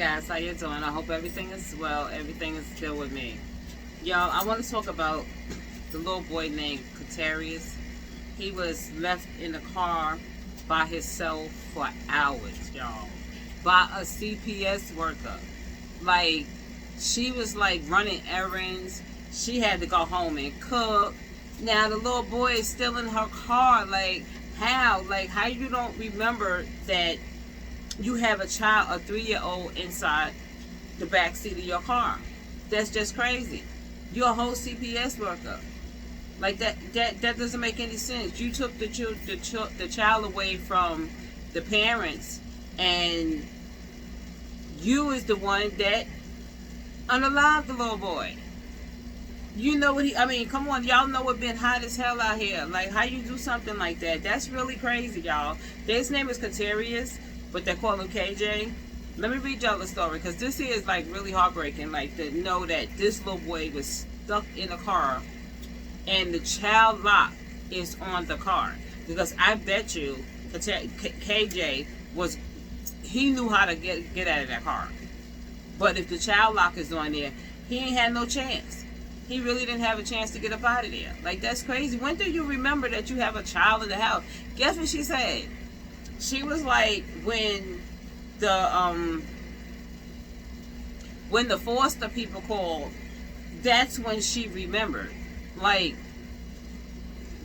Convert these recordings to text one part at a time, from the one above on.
guys, how you doing? I hope everything is well. Everything is still with me. Y'all, I want to talk about the little boy named Katarius. He was left in the car by himself for hours, y'all. By a CPS worker. Like, she was like running errands. She had to go home and cook. Now the little boy is still in her car. Like, how? Like, how you don't remember that you have a child, a 3-year-old, inside the back seat of your car? That's just crazy. You're a whole CPS worker. Like, that doesn't make any sense. You took the child away from the parents, and you is the one that unalived the little boy. You know what come on, y'all know it been hot as hell out here. Like, how you do something like that? That's really crazy, y'all. His name is Katarius, but they call him KJ. Let me read y'all the story, because this here is like really heartbreaking. Like, to know that this little boy was stuck in a car and the child lock is on the car. Because I bet you KJ he knew how to get out of that car. But if the child lock is on there, he ain't had no chance. He really didn't have a chance to get up out of there. Like, that's crazy. When do you remember that you have a child in the house? Guess what she said? She was like, when the foster people called, that's when she remembered. Like,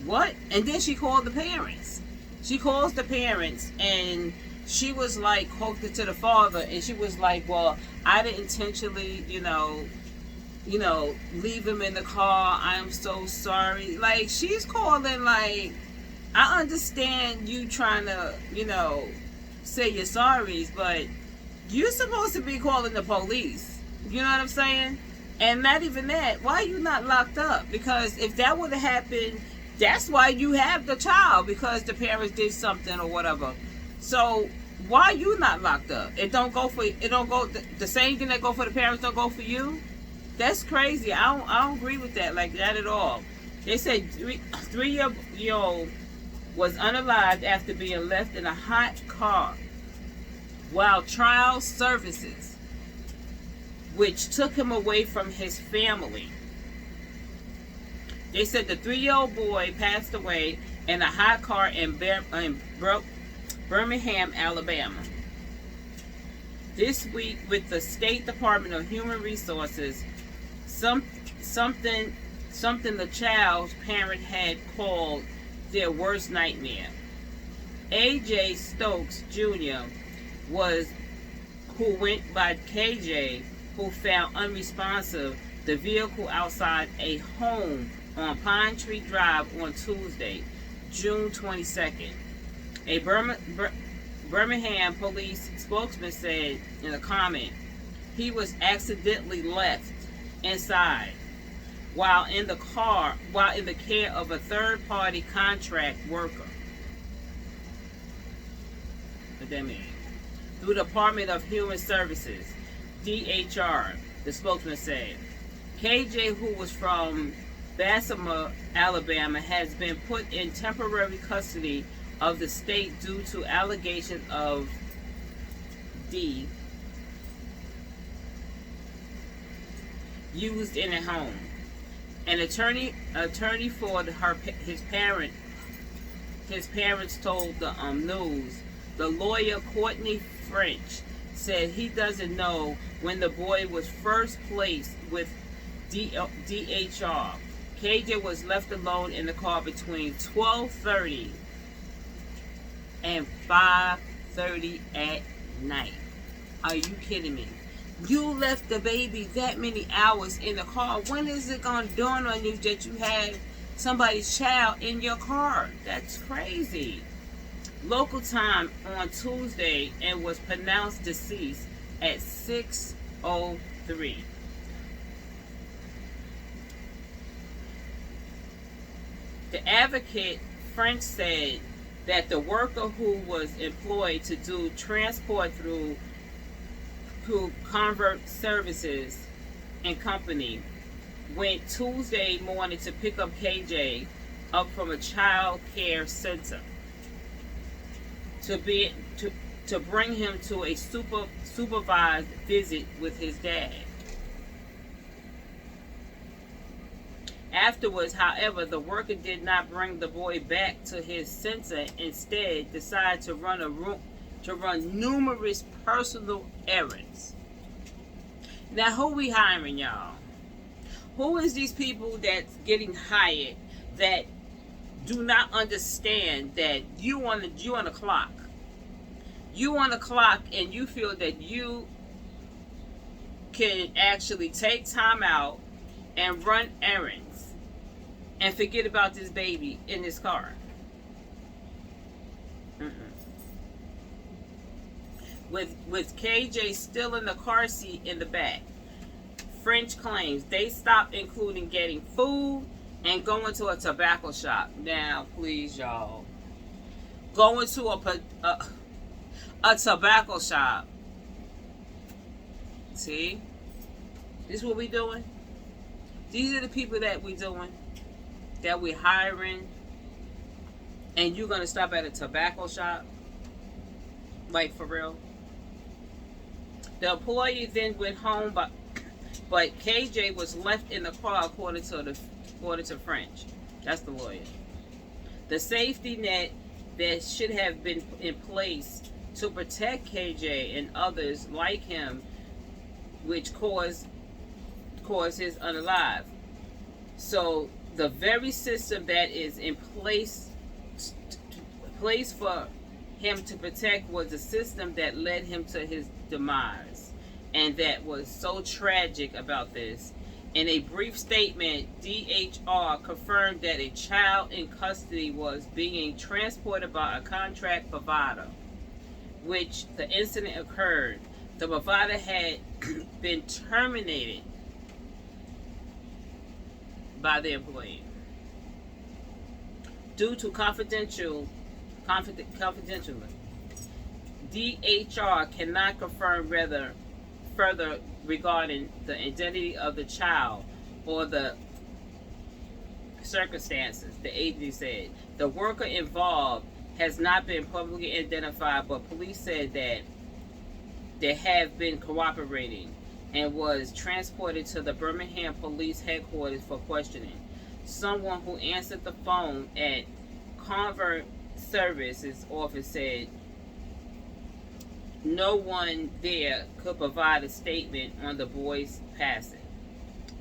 what? And then she called the parents. She calls the parents, and she was like, hooked it to the father, and she was like, well, I didn't intentionally, leave him in the car. I'm so sorry. Like, she's calling, like, I understand you trying to, say you're sorry, but you're supposed to be calling the police. You know what I'm saying? And not even that. Why are you not locked up? Because if that would have happened, that's why you have the child, because the parents did something or whatever. So why are you not locked up? The same thing that go for the parents don't go for you? That's crazy. I don't agree with that, like that at all. They said 3-year-old was unalived after being left in a hot car while trial services, which took him away from his family. They said the 3-year-old boy passed away in a hot car in Birmingham, Alabama. This week, with the State Department of Human Resources, something the child's parent had called their worst nightmare. A.J. Stokes Jr. who went by KJ, who found unresponsive the vehicle outside a home on Pine Tree Drive on Tuesday, June 22nd. A Birmingham police spokesman said in a comment, he was accidentally left inside while in the care of a third-party contract worker. What that mean? Through the Department of Human Services, DHR, the spokesman said. KJ, who was from Bessemer, Alabama, has been put in temporary custody of the state due to allegations of used in a home. An attorney for his parents told the news. The lawyer Courtney French said he doesn't know when the boy was first placed with DHR. KJ was left alone in the car between 12:30 and 5:30 at night. Are you kidding me? You left the baby that many hours in the car. When is it going to dawn on you that you had somebody's child in your car? That's crazy. Local time on Tuesday, and was pronounced deceased at 6:03. The advocate French said that the worker who was employed to do transport through Convert Services and Company went Tuesday morning to pick up KJ up from a child care center to to bring him to a supervised visit with his dad. Afterwards, however, the worker did not bring the boy back to his center. Instead, decided to run numerous personal errands. Now, who we hiring, y'all? Who is these people that's getting hired that do not understand that you on the clock? You on the clock, and you feel that you can actually take time out and run errands and forget about this baby in this car. With KJ still in the car seat in the back. French claims they stopped including getting food and going to a tobacco shop. Now, please, y'all. Going to a tobacco shop. See? This is what we doing. These are the people that we doing. That we hiring. And you're going to stop at a tobacco shop? Like, for real? The employee then went home, but KJ was left in the car, according to French. That's the lawyer. The safety net that should have been in place to protect KJ and others like him, which caused his unalive. So the very system that is in place for him to protect was the system that led him to his demise. And that was so tragic about this. In a brief statement, DHR confirmed that a child in custody was being transported by a contract provider, which the incident occurred. The provider had been terminated by the employee due to confidentiality. DHR cannot confirm whether further regarding the identity of the child or the circumstances, the agency said. The worker involved has not been publicly identified, but police said that they have been cooperating and was transported to the Birmingham Police Headquarters for questioning. Someone who answered the phone at Convert Services office said no one there could provide a statement on the boy's passing.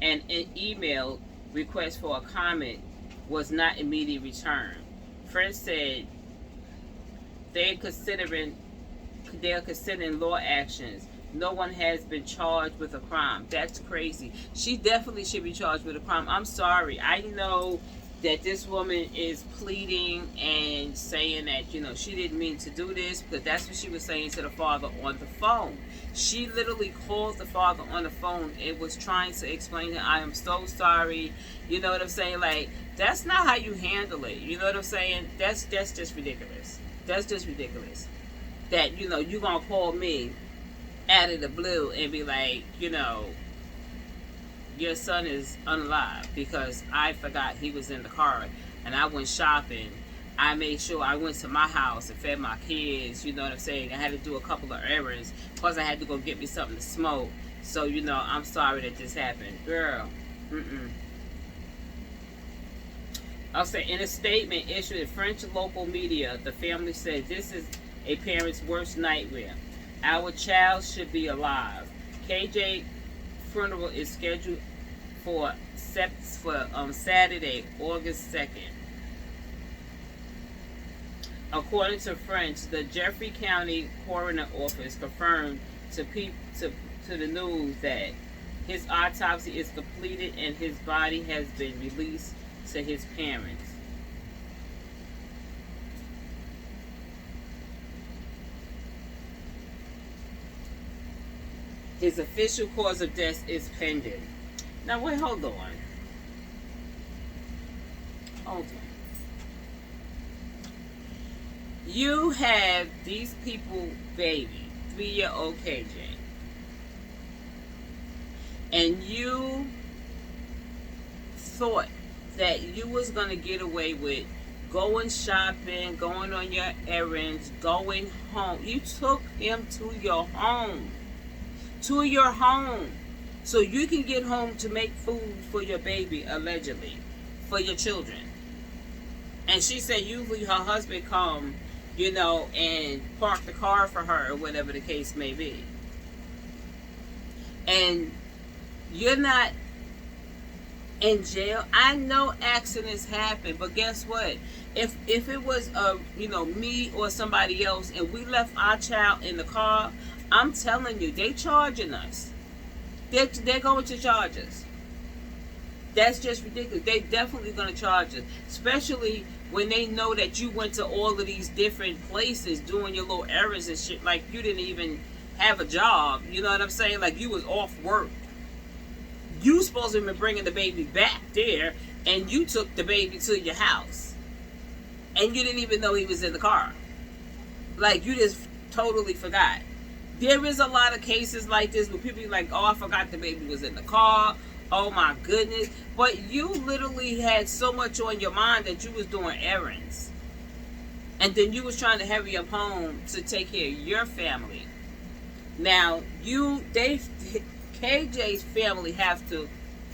And an email request for a comment was not immediately returned. French said they're considering law actions. No one has been charged with a crime. That's crazy. She definitely should be charged with a crime. I'm sorry. I know that this woman is pleading and saying that, she didn't mean to do this, because that's what she was saying to the father on the phone. She literally called the father on the phone and was trying to explain that I am so sorry. You know what I'm saying? Like, that's not how you handle it. You know what I'm saying? That's just ridiculous. That's just ridiculous. That, you're going to call me out of the blue and be like, your son is unalive because I forgot he was in the car and I went shopping. I made sure I went to my house and fed my kids, you know what I'm saying? I had to do a couple of errands. Plus I had to go get me something to smoke. So, I'm sorry that this happened. Girl, I'll say, in a statement issued in French local media, the family said this is a parent's worst nightmare. Our child should be alive. KJ funeral is scheduled for Saturday, August 2nd. According to French, the Jeffrey County Coroner Office confirmed to the news that his autopsy is completed and his body has been released to his parents. His official cause of death is pending. Now, wait, hold on. Hold on. You have these people, baby, 3-year-old KJ. And you thought that you was going to get away with going shopping, going on your errands, going home. You took him to your home. To your home. So you can get home to make food for your baby, allegedly. For your children. And she said usually her husband come, and park the car for her, or whatever the case may be. And you're not in jail. I know accidents happen, but guess what? If it was me or somebody else, and we left our child in the car, I'm telling you, they charging us. They're going to charge us. That's just ridiculous. They definitely going to charge us, especially when they know that you went to all of these different places doing your little errands and shit, like you didn't even have a job. You know what I'm saying? Like you was off work. You supposed to have been bringing the baby back there, and you took the baby to your house, and you didn't even know he was in the car. Like you just totally forgot. There is a lot of cases like this where people be like, oh, I forgot the baby was in the car. Oh my goodness. But you literally had so much on your mind that you was doing errands. And then you was trying to hurry up home to take care of your family. Now, KJ's family have to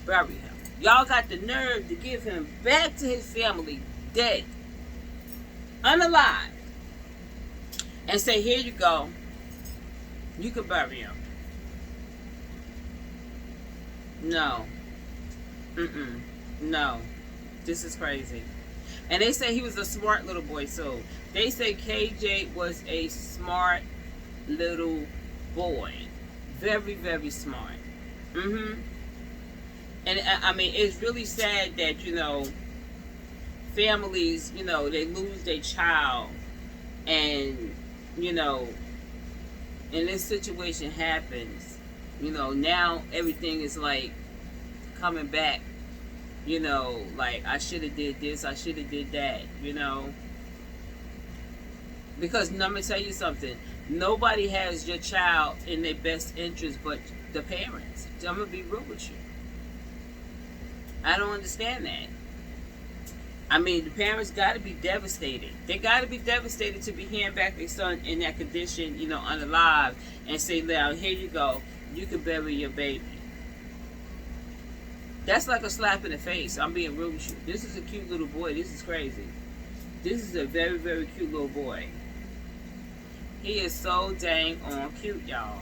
bury him. Y'all got the nerve to give him back to his family dead, unalive, and say, here you go. You can bury him. No. No. This is crazy. And they say he was a smart little boy, so they say KJ was a smart little boy. Very, very smart. And I mean, it's really sad that, families, they lose their child, and, and this situation happens, now everything is like coming back, like I should have did this, I should have did that, because let me tell you something, nobody has your child in their best interest but the parents. I'm gonna be real with you. I don't understand that. I mean, the parents got to be devastated. They got to be devastated to be handing back their son in that condition, unalive, and say, now, here you go. You can bury your baby. That's like a slap in the face. I'm being real with you. This is a cute little boy. This is crazy. This is a very, very cute little boy. He is so dang on cute, y'all.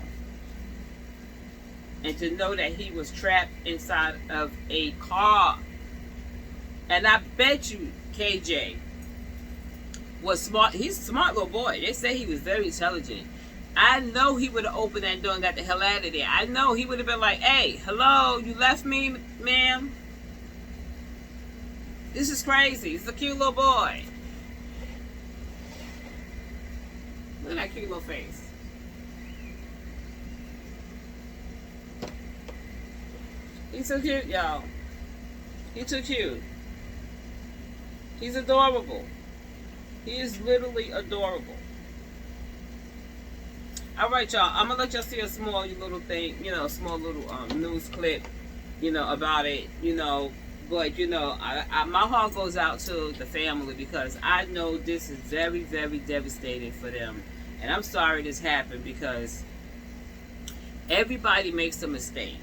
And to know that he was trapped inside of a car. And I bet you KJ was smart. He's a smart little boy. They say he was very intelligent. I know he would have opened that door and got the hell out of there. I know he would have been like, hey, hello, you left me, ma'am? This is crazy. It's a cute little boy. Look at that cute little face. He's so cute, y'all. He's too cute. He's adorable. He is literally adorable. All right, y'all. I'm gonna let y'all see a small little thing, small little news clip, about it, But my heart goes out to the family because I know this is very, very devastating for them, and I'm sorry this happened because everybody makes a mistake.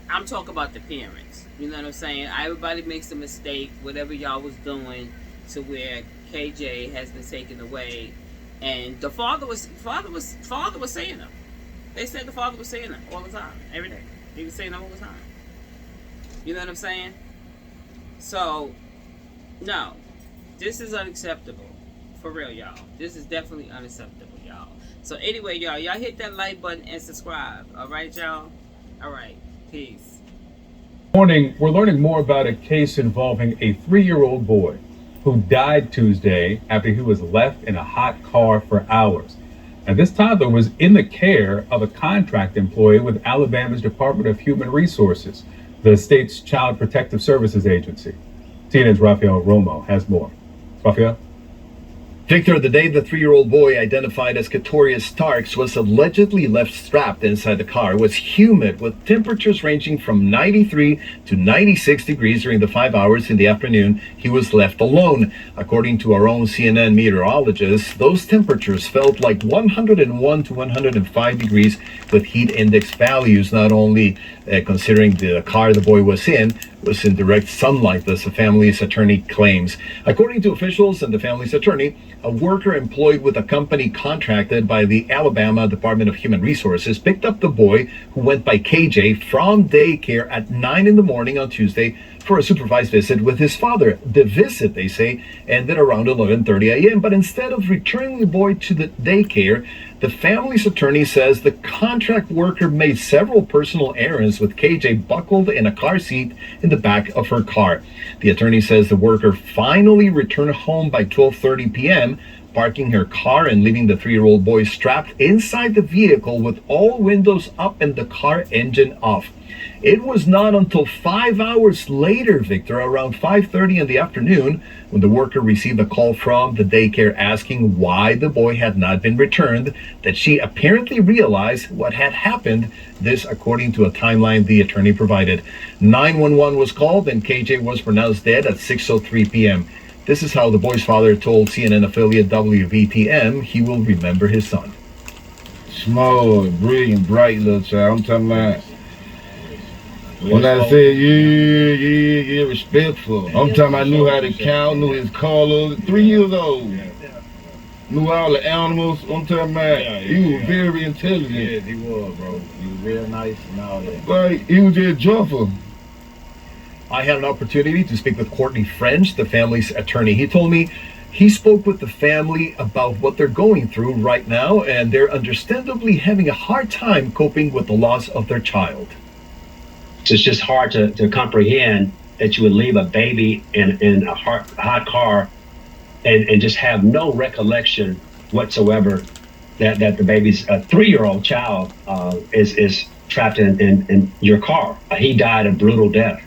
I'm talking about the parents. You know what I'm saying? Everybody makes a mistake, whatever y'all was doing, to where KJ has been taken away. And the father was saying them. They said the father was saying them all the time, every day. He was saying them all the time. You know what I'm saying? So, no. This is unacceptable. For real, y'all. This is definitely unacceptable, y'all. So anyway, y'all hit that like button and subscribe. Alright, y'all? Alright. Peace. Morning, we're learning more about a case involving a 3-year-old boy who died Tuesday after he was left in a hot car for hours. And this toddler was in the care of a contract employee with Alabama's Department of Human Resources, the state's Child Protective Services Agency. CNN's Rafael Romo has more. Rafael? Victor, the day the 3-year-old boy identified as Katorius Starks was allegedly left strapped inside the car was humid with temperatures ranging from 93 to 96 degrees during the 5 hours in the afternoon he was left alone. According to our own CNN meteorologist, those temperatures felt like 101 to 105 degrees with heat index values, not only considering the car the boy was in direct sunlight, as the family's attorney claims. According to officials and the family's attorney, a worker employed with a company contracted by the Alabama Department of Human Resources picked up the boy, who went by KJ, from daycare at 9 in the morning on Tuesday for a supervised visit with his father. The visit, they say, ended around 11:30 a.m., but instead of returning the boy to the daycare, the family's attorney says the contract worker made several personal errands with KJ buckled in a car seat in the back of her car. The attorney says the worker finally returned home by 12:30 p.m., parking her car and leaving the 3-year-old boy strapped inside the vehicle with all windows up and the car engine off. It was not until 5 hours later, Victor, around 5:30 in the afternoon, when the worker received a call from the daycare asking why the boy had not been returned, that she apparently realized what had happened. This, according to a timeline the attorney provided. 911 was called and KJ was pronounced dead at 6:03 p.m. This is how the boy's father told CNN affiliate WVTM he will remember his son. Small, brilliant, bright little child. I'm talking about, when I say yeah, respectful. I'm talking about knew how to count, knew his colors. 3 years old. Knew all the animals. I'm talking about, he was very intelligent. Yeah, he was, bro. He was real nice and all that. Like, he was just joyful. I had an opportunity to speak with Courtney French, the family's attorney. He told me he spoke with the family about what they're going through right now, and they're understandably having a hard time coping with the loss of their child. It's just hard to comprehend that you would leave a baby in a hot car and just have no recollection whatsoever that the baby's a 3-year-old child is trapped in your car. He died a brutal death.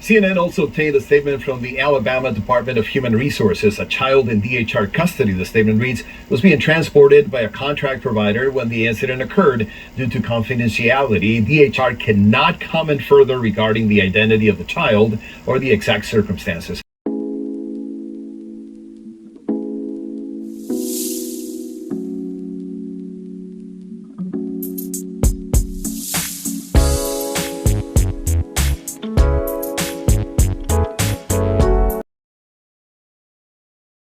CNN also obtained a statement from the Alabama Department of Human Resources. A child in DHR custody, the statement reads, was being transported by a contract provider when the incident occurred. Due to confidentiality, DHR cannot comment further regarding the identity of the child or the exact circumstances.